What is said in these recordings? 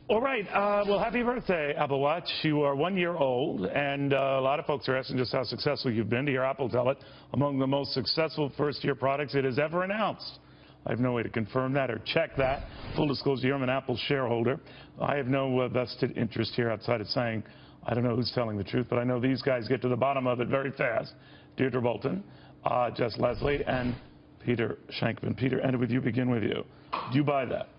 All right. Well, happy birthday, Apple Watch. You are 1 year old, and a lot of folks are asking just how successful you've been. To hear Apple tell it, among the most successful first-year products it has ever announced. I have no way to confirm that or check that. Full disclosure, I'm an Apple shareholder. I have no vested interest here outside of saying I don't know who's telling the truth, but I know these guys get to the bottom of it very fast. Deirdre Bolton, Jess Leslie, and Peter Shankman. Peter, and with you, begin with you. Do you buy that?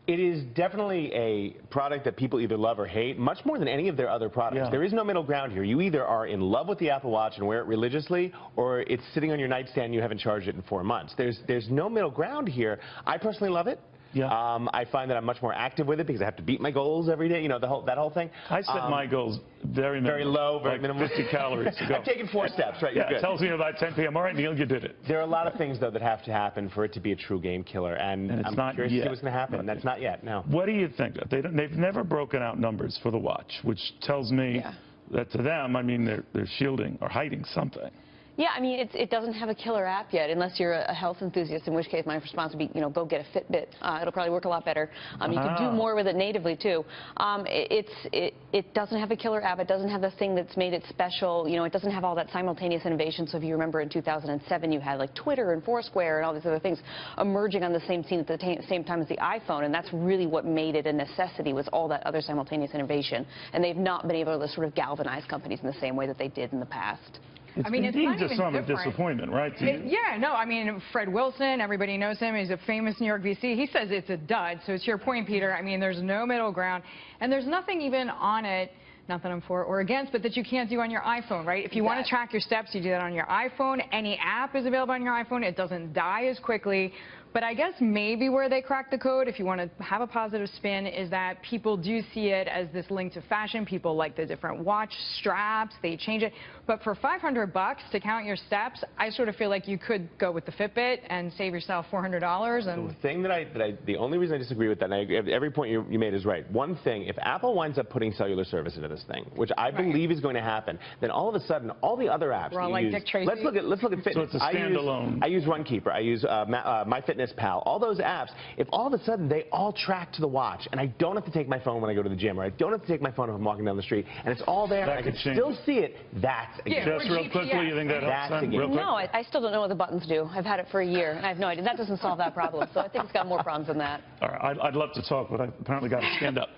It is definitely a product that people either love or hate, much more than any of their other products. Yeah. There is no middle ground here. You either are in love with the Apple Watch and wear it religiously, or it's sitting on your nightstand and you haven't charged it in 4 months. There's no middle ground here. I personally love it. Yeah. I find that I'm much more active with it because I have to beat my goals every day. You know, that whole thing. I set my goals very minimal. Very low, very like minimal. 50 calories to go. I've taken 4 steps, right? You're Yeah, good. it tells me about 10 p.m. All right, Neil, you did it. There are a lot of things, though, that have to happen for it to be a true game killer, and it's I'm not curious yet. to see what's going to happen. That's not yet, no. What do you think? They've never broken out numbers for the watch, which tells me that to them, I mean, they're shielding or hiding something. Yeah, I mean, it doesn't have a killer app yet, unless you're a health enthusiast, in which case my response would be, you know, go get a Fitbit. It'll probably work a lot better. You can do more with it natively, too. It doesn't have a killer app. It doesn't have the thing that's made it special. You know, it doesn't have all that simultaneous innovation. So if you remember in 2007, you had, like, Twitter and Foursquare and all these other things emerging on the same scene at the same time as the iPhone, and that's really what made it a necessity, was all that other simultaneous innovation. And they've not been able to sort of galvanize companies in the same way that they did in the past. It's indeed just some disappointment, right? Yeah, no, I mean, Fred Wilson, everybody knows him. He's a famous New York VC. He says it's a dud. So to your point, Peter, I mean, there's no middle ground. And there's nothing even on it, not that I'm for or against, but that you can't do on your iPhone, right? If you want to track your steps, you do that on your iPhone. Any app is available on your iPhone. It doesn't die as quickly. But I guess maybe where they crack the code, if you want to have a positive spin, is that people do see it as this link to fashion. People like the different watch straps. They change it. But for $500 to count your steps, I sort of feel like you could go with the Fitbit and save yourself $400. And the thing the only reason I disagree with that, and I agree, every point you made is right. One thing, if Apple winds up putting cellular service into this thing, which I believe is going to happen, then all of a sudden, all the other apps that you use, Dick Tracy. let's look at fitness. So it's a standalone. I use Runkeeper. I use MyFitnessPal. All those apps, if all of a sudden they all track to the watch, and I don't have to take my phone when I go to the gym, or I don't have to take my phone if I'm walking down the street, and it's all there, and I can still see it, that's a game. Just real quickly, you think that helps? No, I still don't know what the buttons do. I've had it for a year, and I have no idea. That doesn't solve that problem. So I think it's got more problems than that. All right, I'd love to talk, but I apparently got to stand up.